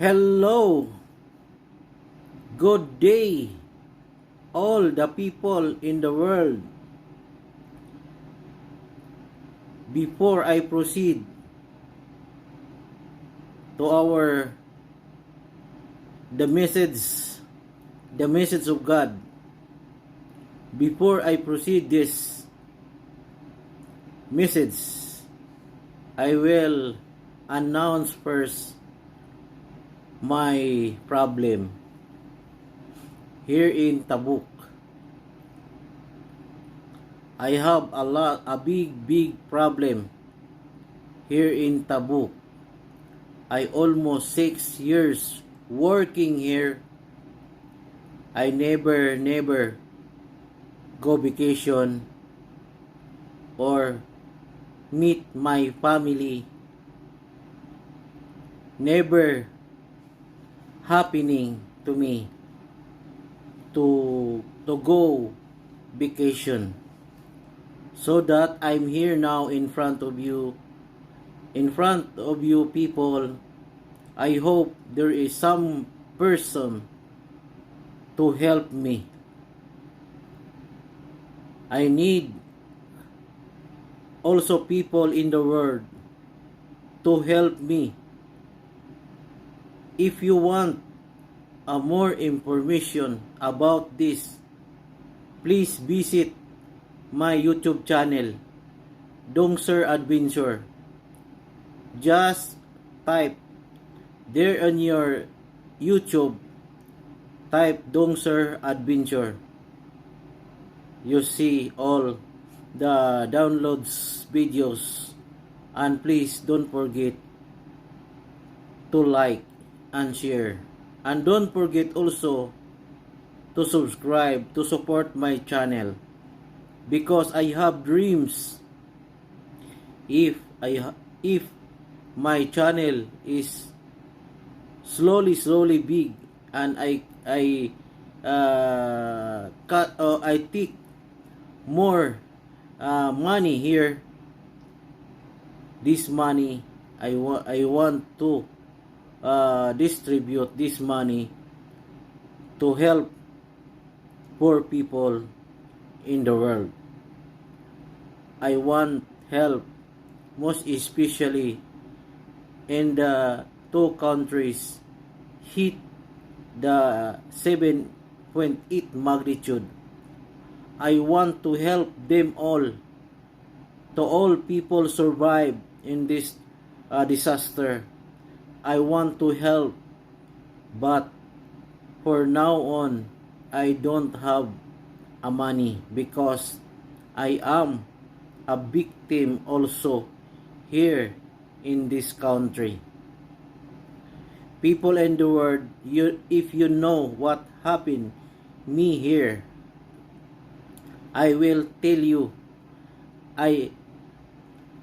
Hello, good day, all the people in the world. Before I proceed to the message of God, before I proceed this message, I will announce first my problem here in Tabuk. I have a big problem here in Tabuk. I almost 6 years working here. I never go vacation or meet my family. Never happening to me to go vacation. So that I'm here now in front of you people. I hope there is some person to help me. I need also people in the world to help me. If you want more information about this, please visit my YouTube channel, DONGSER.ADVENTURE. Just type there on your YouTube, type DONGSER.ADVENTURE. You see all the downloads videos, and please don't forget to like and share, and don't forget also to subscribe to support my channel, because I have dreams. If my channel is slowly big, and I take more money here, this money I want to distribute this money to help poor people in the world. I want help, most especially in the two countries hit the 7.8 magnitude. I want to help them all, to all people survive in this disaster. I want to help, but for now on, I don't have a money, because I am a victim also here in this country. People in the world, if you know what happened me here, I will tell you,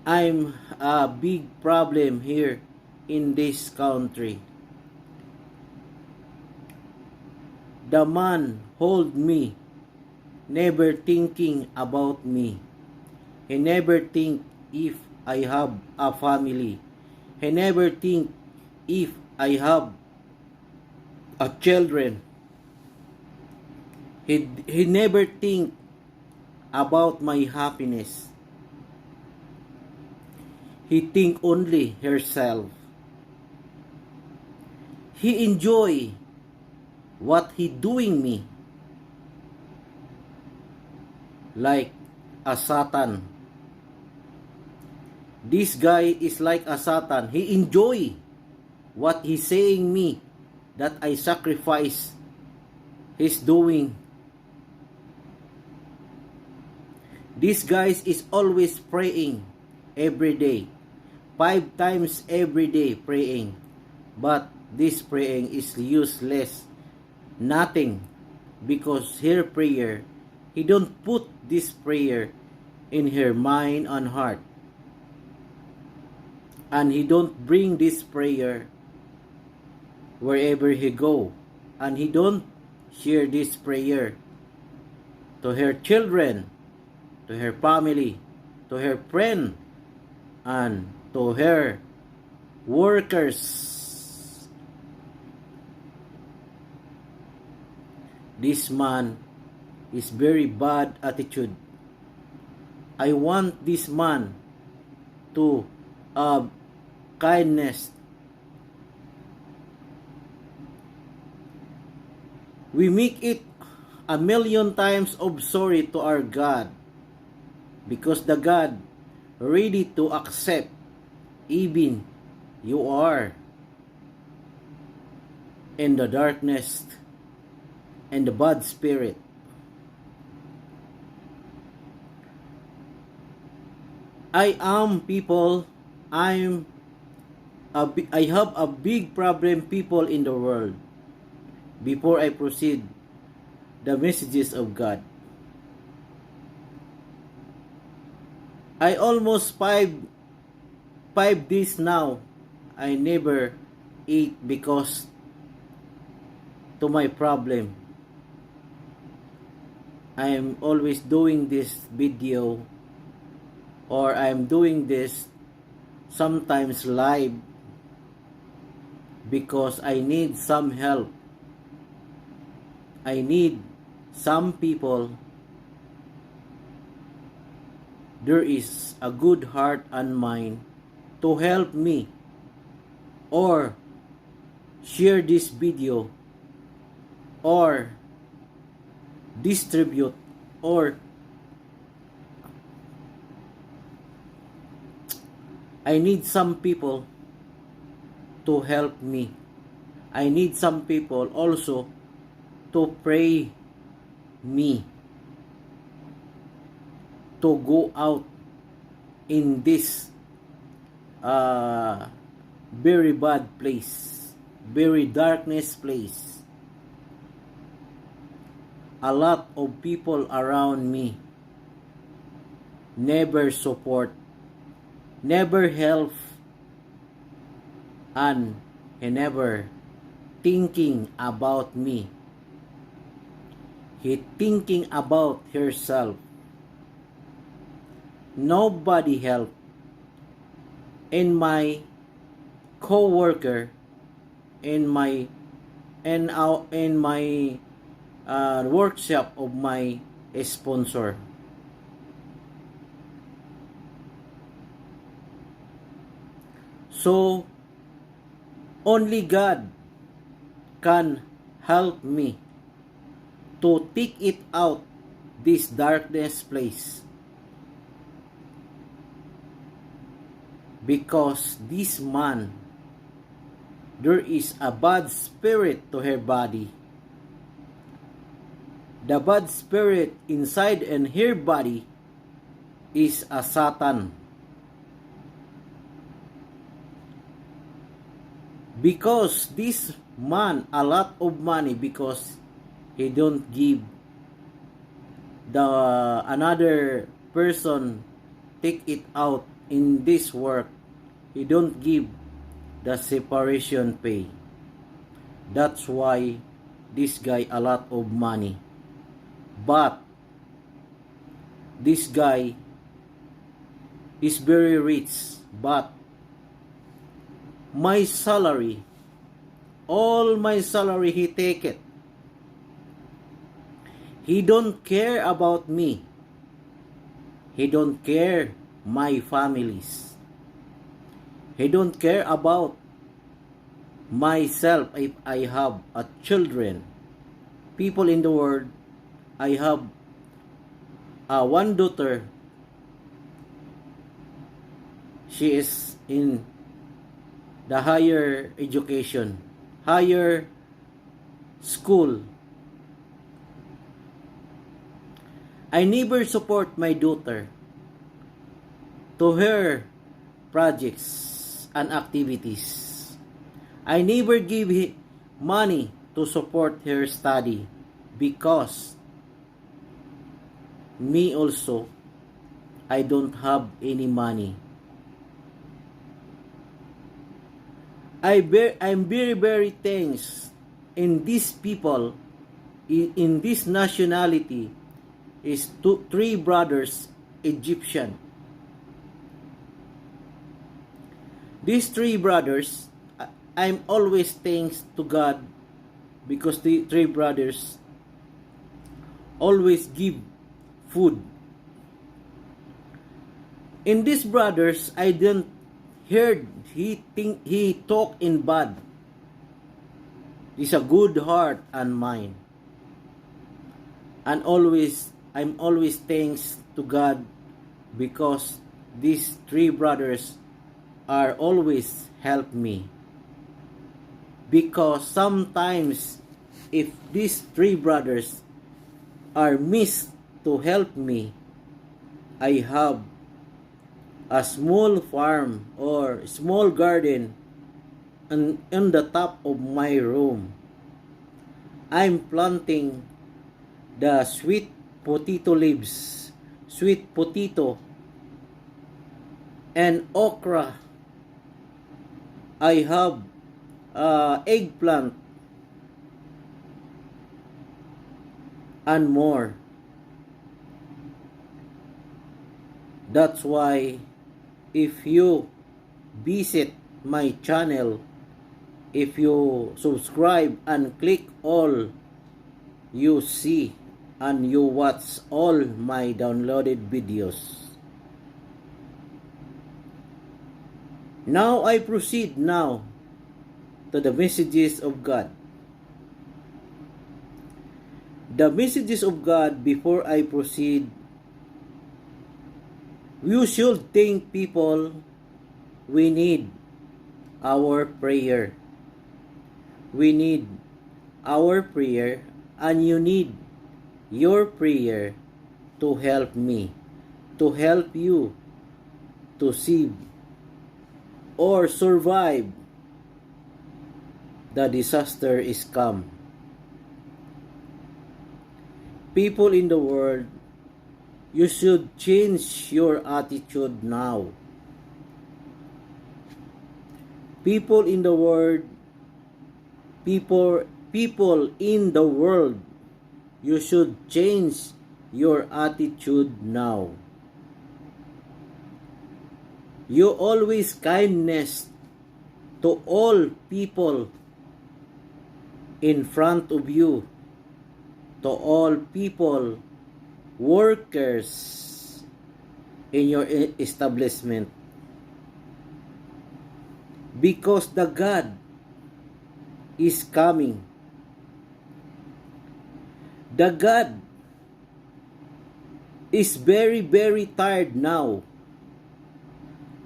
I'm a big problem here in this country. The man hold me, never thinking about me. He never think if I have a family. He never think if I have a children. He never think about my happiness. He think only herself. He enjoy what he doing me, like a Satan. This guy is like a Satan. He enjoy what he's saying me, that I sacrifice he's doing. This guy is always praying every day, 5 times every day praying, but this praying is useless, nothing, because her prayer, he don't put this prayer in her mind and heart, and he don't bring this prayer wherever he go, and he don't share this prayer to her children, to her family, to her friend, and to her workers. This man is very bad attitude. I want this man to kindness. We make it a million times of sorry to our God, because the God ready to accept even you are in the darkness and the bad spirit. I have a big problem people in the world. Before I proceed the messages of God, I almost five days now I never eat because to my problem. I am always doing this video, or I am doing this sometimes live, because I need some help. I need some people. There is a good heart and mind to help me or share this video or distribute, or I need some people to help me. I need some people also to pray me to go out in this very bad place, very darkness place. A lot of people around me never support, never help, and he never thinking about me. He thinking about herself. Nobody help. In my co-worker, in my workshop of my sponsor. So only God can help me to take it out this darkness place, because this man, there is a bad spirit to her body. The bad spirit inside in her body is a Satan. Because this man a lot of money, because he don't give the another person take it out in this work. He don't give the separation pay. That's why this guy a lot of money. But this guy is very rich, but my salary, all my salary, he take it. He don't care about me. He don't care my families. He don't care about myself if I have a children. People in the world, I have one daughter. She is in the higher education, higher school. I never support my daughter to her projects and activities. I never give money to support her study, because me also, I don't have any money. I'm very, very thanks in these people, in this nationality, is three brothers Egyptian. These three brothers, I'm always thanks to God, because the three brothers always give food. In these brothers, I didn't heard he talk in bad. He's a good heart and mind. And I'm always thanks to God because these three brothers are always help me. Because sometimes if these three brothers are missed to help me, I have a small farm or small garden on the top of my room. I'm planting the sweet potato leaves, sweet potato, and okra. I have eggplant and more. That's why if you visit my channel, if you subscribe and click all, you see and you watch all my downloaded videos. Now I proceed now to the messages of God. The messages of God, before I proceed, you should think, people, we need our prayer. We need our prayer, and you need your prayer to help me, to help you to see or survive the disaster is come. People in the world, you should change your attitude now. People in the world, people in the world, you should change your attitude now. You always kindness to all people in front of you, to all people, workers in your establishment, because the God is coming. The God is very, very tired now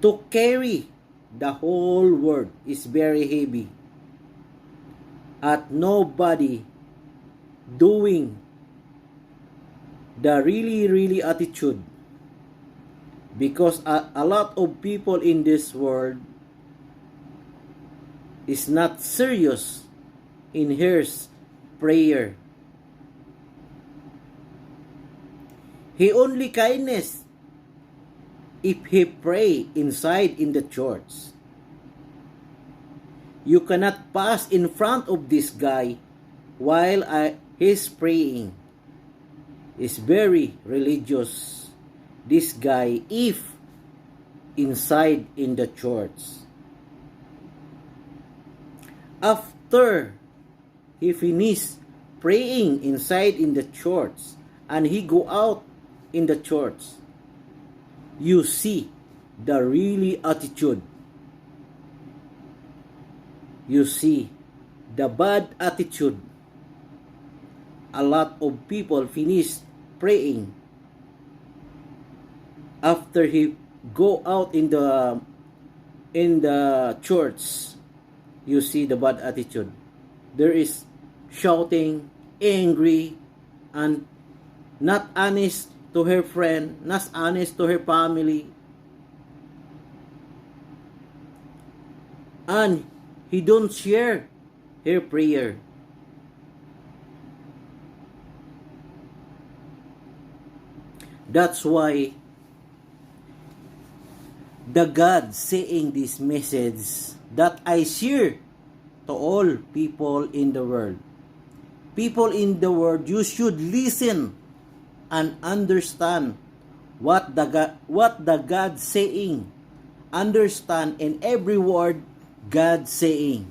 to carry the whole world. Is very heavy, at nobody doing the really attitude, because a lot of people in this world is not serious in his prayer. He only kindness if he pray inside in the church. You cannot pass in front of this guy while he's praying. Is very religious, this guy, if inside in the church. After he finished praying inside in the church and he go out in the church, you see the really attitude. You see the bad attitude. A lot of people finish praying. After he go out in the church, you see the bad attitude. There is shouting, angry, and not honest to her friend, not honest to her family. And he don't share her prayer. That's why the God saying this message that I share to all people in the world. People in the world, you should listen and understand what the God saying. Understand in every word God saying.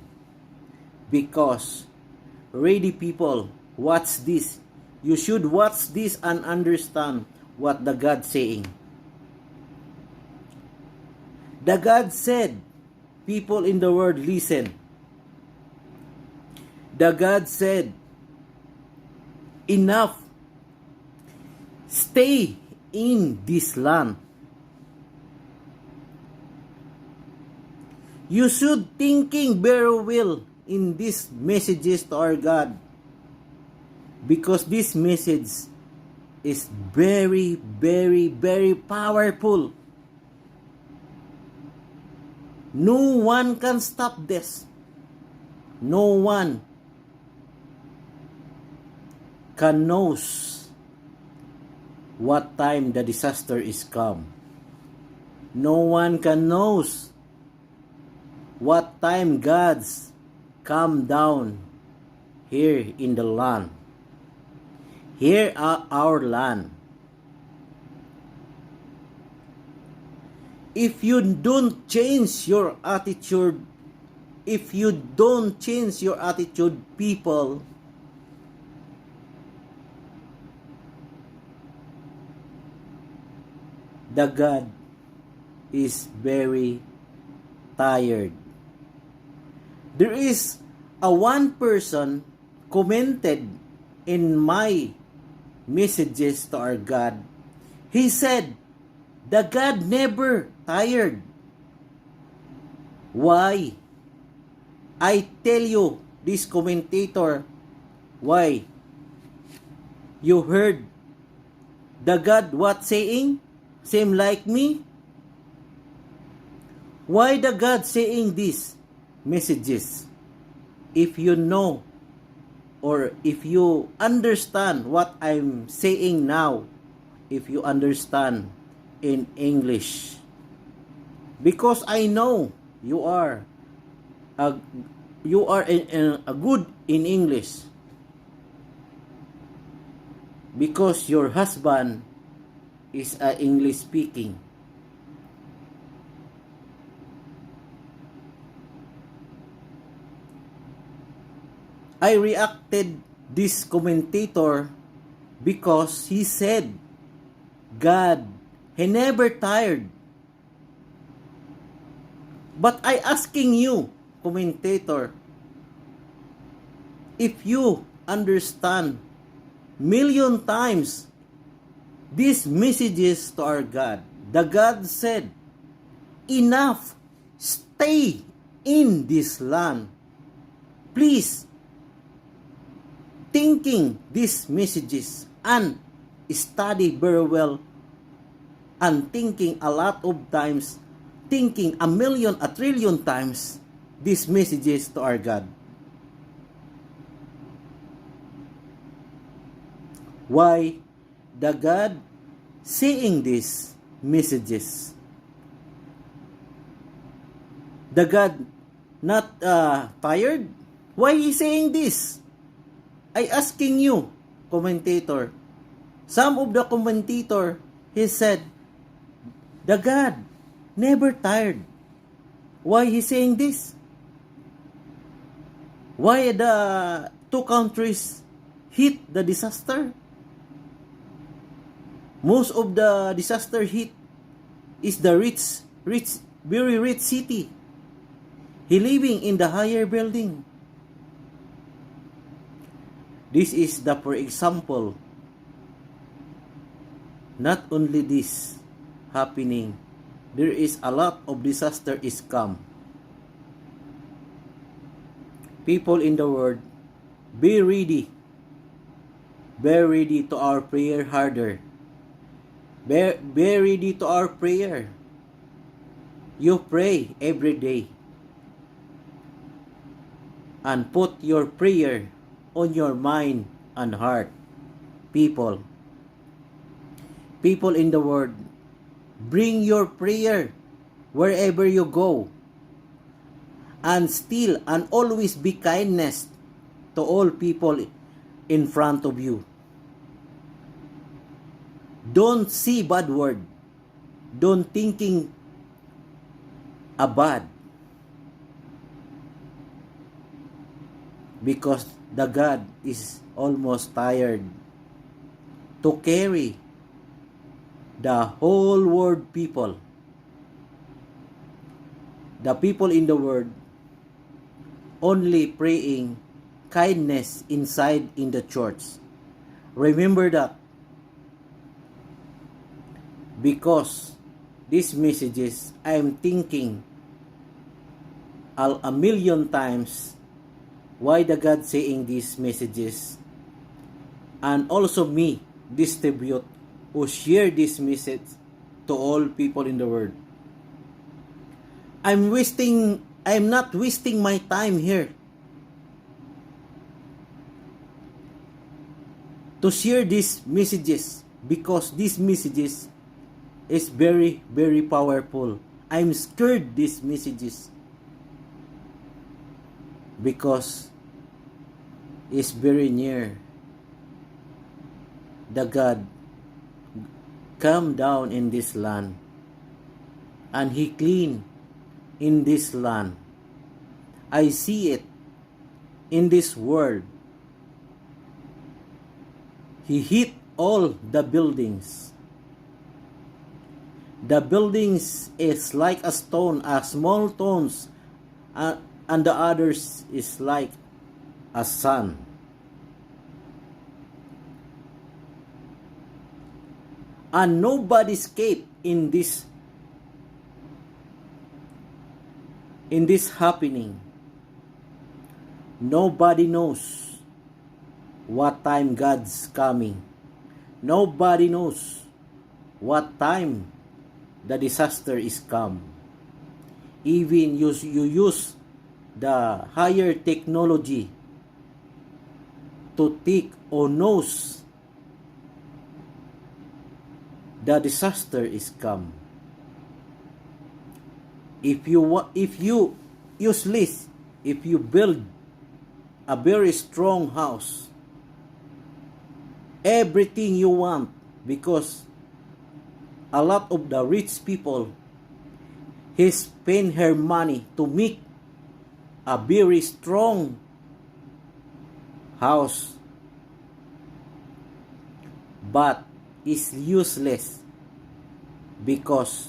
Because, ready people, watch this. You should watch this and understand what the God saying. The God said, people in the world, listen. The God said, enough. Stay in this land. You should thinking very well in these messages to our God, because this message is very, very, very powerful. No one can stop this. No one can knows what time the disaster is come. No one can knows what time God's come down here in the land. Here are our land. If you don't change your attitude, people, the God is very tired. There is a one person commented in my messages to our God. He said, the God never tired. Why? I tell you, this commentator, why? You heard the God what saying? Same like me? Why the God saying this messages? If you know or if you understand what I'm saying now, if you understand in English, because I know you are a good in English, because your husband is English speaking. I reacted this commentator because he said, God, he never tired. But I asking you, commentator, if you understand million times these messages to our God, the God said, enough, stay in this land. Please, thinking these messages and study very well and thinking a lot of times, thinking a million, a trillion times these messages to our God. Why the God saying these messages? The God not tired? Why he saying this? I asking you, commentator. Some of the commentator, he said, the God never tired. Why he saying this? Why the two countries hit the disaster? Most of the disaster hit is the rich, very rich city. He living in the higher building. This is the, for example, not only this happening, there is a lot of disaster is come. People in the world, be ready. Be ready to our prayer harder. Be ready to our prayer. You pray every day. And put your prayer on your mind and heart. People in the world, bring your prayer wherever you go, and still and always be kindness to all people in front of you. Don't see bad word. Don't thinking a bad, because the God is almost tired. to carry the whole world people, the people in the world, only praying kindness inside in the church. Remember that, because these messages, I am thinking a million times why the God saying these messages, and also me distribute or share this message to all people in the world. I'm not wasting my time here to share these messages, because these messages is very, very powerful. I'm scared these messages because it's very near. The God come down in this land, and He clean in this land. I see it in this world. He hit all the buildings. The buildings is like a stone, a small stones, and the others is like a sun. And nobody escaped in this happening. Nobody knows what time God's coming. Nobody knows what time the disaster is come. Even you use the higher technology to take or knows the disaster is come. If you useless, if you build a very strong house, everything you want, because a lot of the rich people, he spend her money to make a very strong house, but is useless, because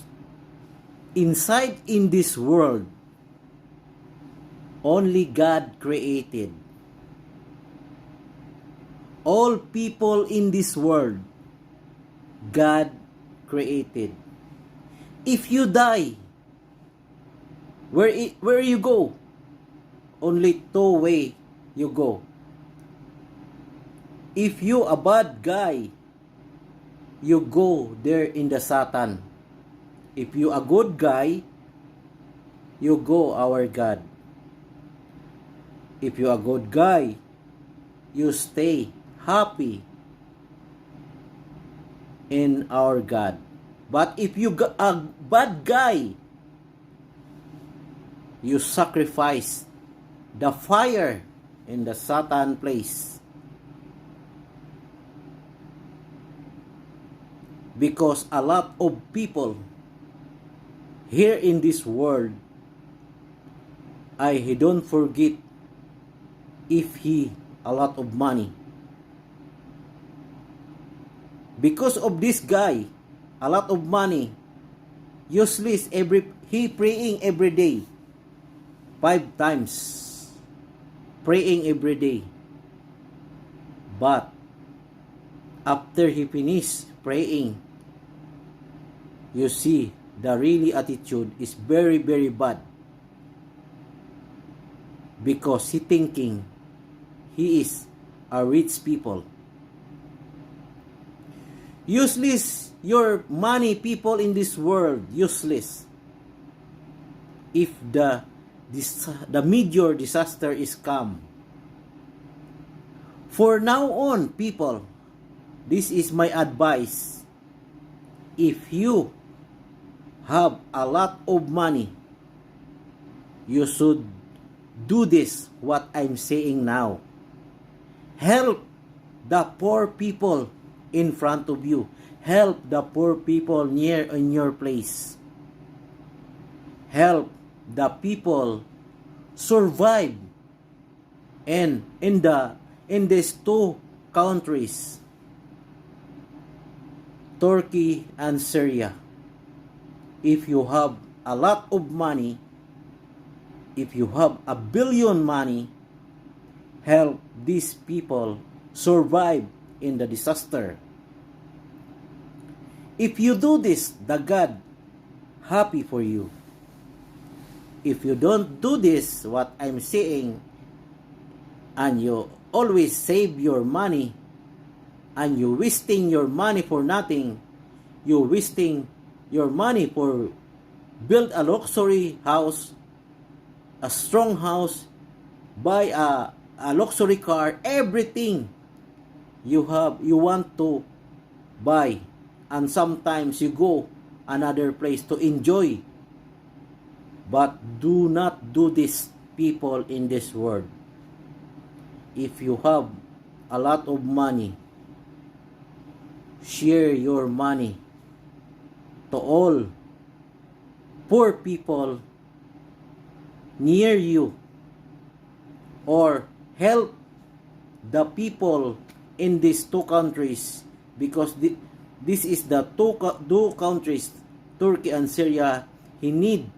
inside in this world only God created. All people in this world God created. If you die, where you go? Only two way you go. If you a bad guy, you go there in the Satan. If you a good guy, you go our God. If you a good guy, you stay happy in our God. But if you a bad guy, you sacrifice the fire in the Satan place. Because a lot of people here in this world, I don't forget if he a lot of money. Because of this guy, a lot of money, useless, he praying every day, 5 times, praying every day. But after he finished praying, you see the really attitude is very, very bad, because he thinking he is a rich people. Useless your money, people in this world, useless. If the major disaster is come. For now on, people, this is my advice. If you have a lot of money, you should do this, what I'm saying now. Help the poor people in front of you. Help the poor people near in your place. Help the people survive in these 2 countries. Turkey and Syria. If you have a lot of money, if you have a billion money, help these people survive in the disaster. If you do this, the God happy for you. If you don't do this, what I'm saying, and you always save your money, and you wasting your money for nothing, you wasting your money for build a luxury house, a strong house, buy a luxury car, everything you want to buy, and sometimes you go another place to enjoy. But do not do this, people in this world. If you have a lot of money, share your money to all poor people near you, or help the people in these two countries, because this is the two countries, Turkey and Syria. He need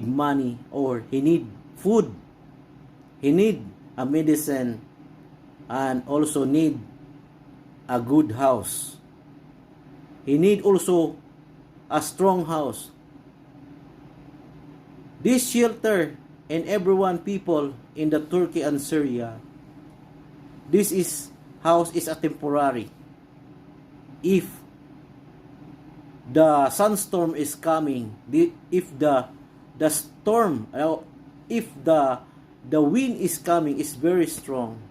money, or he need food, he need a medicine, and also need a good house. He need also a strong house. This shelter and everyone people in the Turkey and Syria, this is house is a temporary. If the sandstorm is coming, if the storm, if the wind is coming is very strong,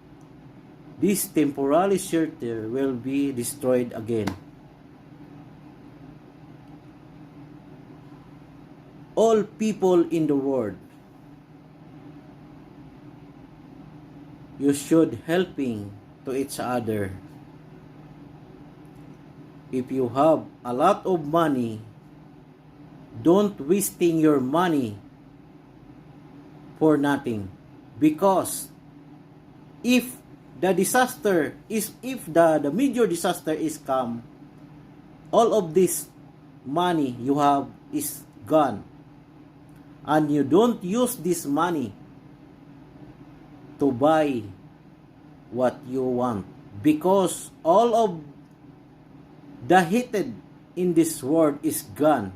this temporary shelter will be destroyed again. All people in the world, you should helping to each other. If you have a lot of money, don't wasting your money for nothing, because if the major disaster is come, all of this money you have is gone, and you don't use this money to buy what you want, because all of the heated in this world is gone.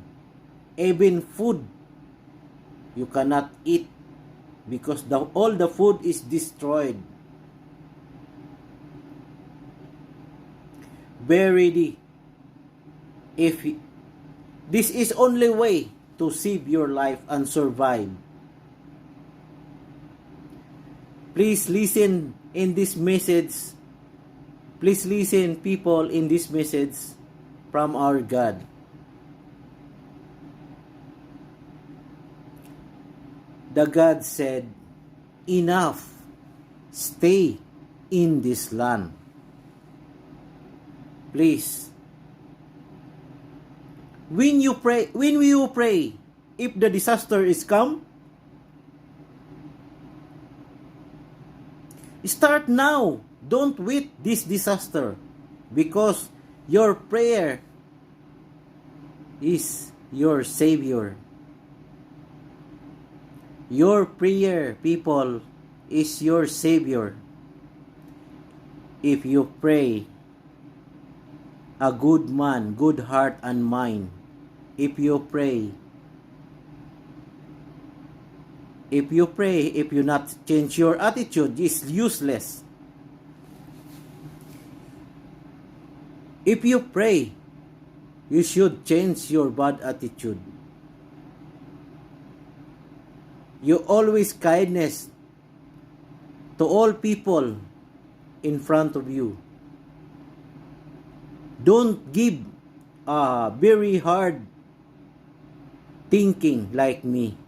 Even food you cannot eat, because all the food is destroyed. Be ready. If this is only way to save your life and survive. Please listen in this message. Please listen, people, in this message from our God. The God said, enough, stay in this land. Please, when you pray, if the disaster is come, start now. Don't wait this disaster, because your prayer is your savior. Your prayer, people, is your savior. If you pray, a good man, good heart and mind. If you pray, if you not change your attitude, is useless. If you pray, you should change your bad attitude. You always kindness to all people in front of you. Don't give a very hard thinking like me.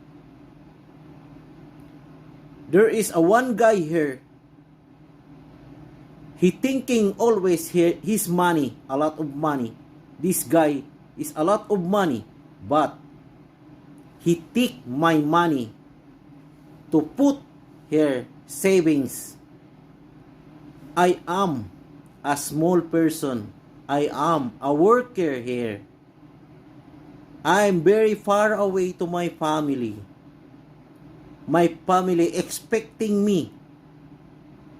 There is a one guy here. He thinking always here his money, a lot of money. This guy is a lot of money, but he take my money to put here savings. I am a small person. I am a worker here. I'm very far away to my family. My family expecting me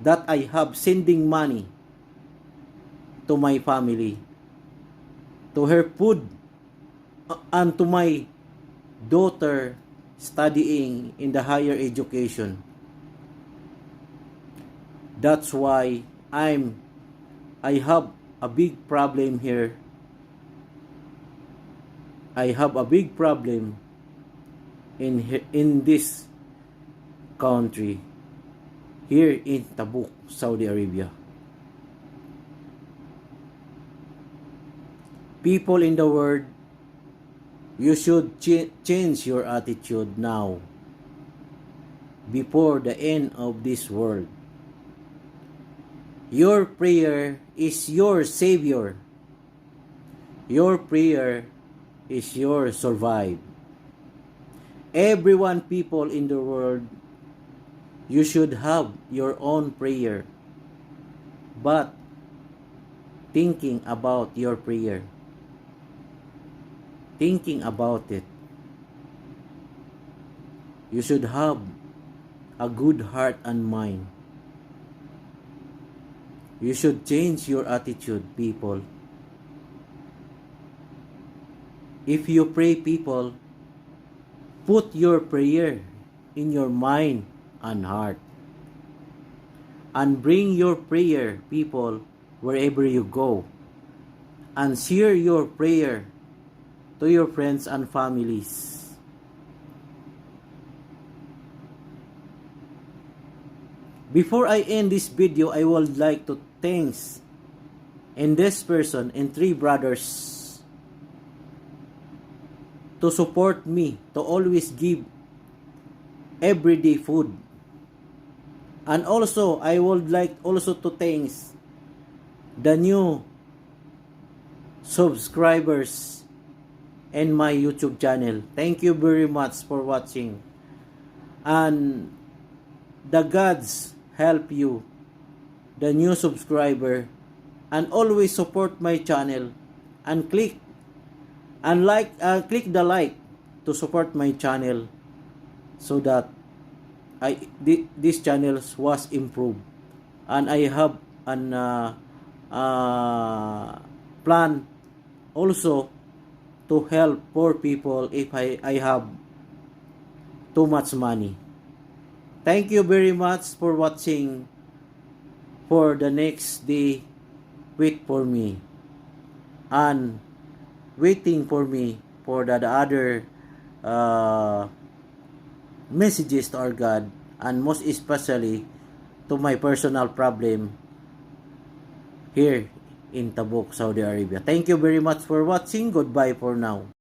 that I have sending money to my family, to her food, and to my daughter studying in the higher education. That's why I have a big problem here. I have a big problem in this country, here in Tabuk, Saudi Arabia. People in the world, you should change your attitude now, before the end of this world. Your prayer is your savior. Your prayer is your survive. Everyone, people in the world, you should have your own prayer, but thinking about your prayer, thinking about it. You should have a good heart and mind. You should change your attitude, people. If you pray, people, put your prayer in your mind and heart. And bring your prayer, people, wherever you go. And share your prayer to your friends and families. Before I end this video, I would like to thank this person and 3 brothers to support me, to always give everyday food. And also, I would like also to thank the new subscribers in my YouTube channel. Thank you very much for watching. And the gods help you, the new subscriber, and always support my channel, and click the like to support my channel, so that this channel was improved, and I have an plan also to help poor people if I have too much money. Thank you very much for watching. For the next day, wait for me, and waiting for me for the other messages to our God, and most especially to my personal problem here in Tabuk, Saudi Arabia. Thank you very much for watching. Goodbye for now.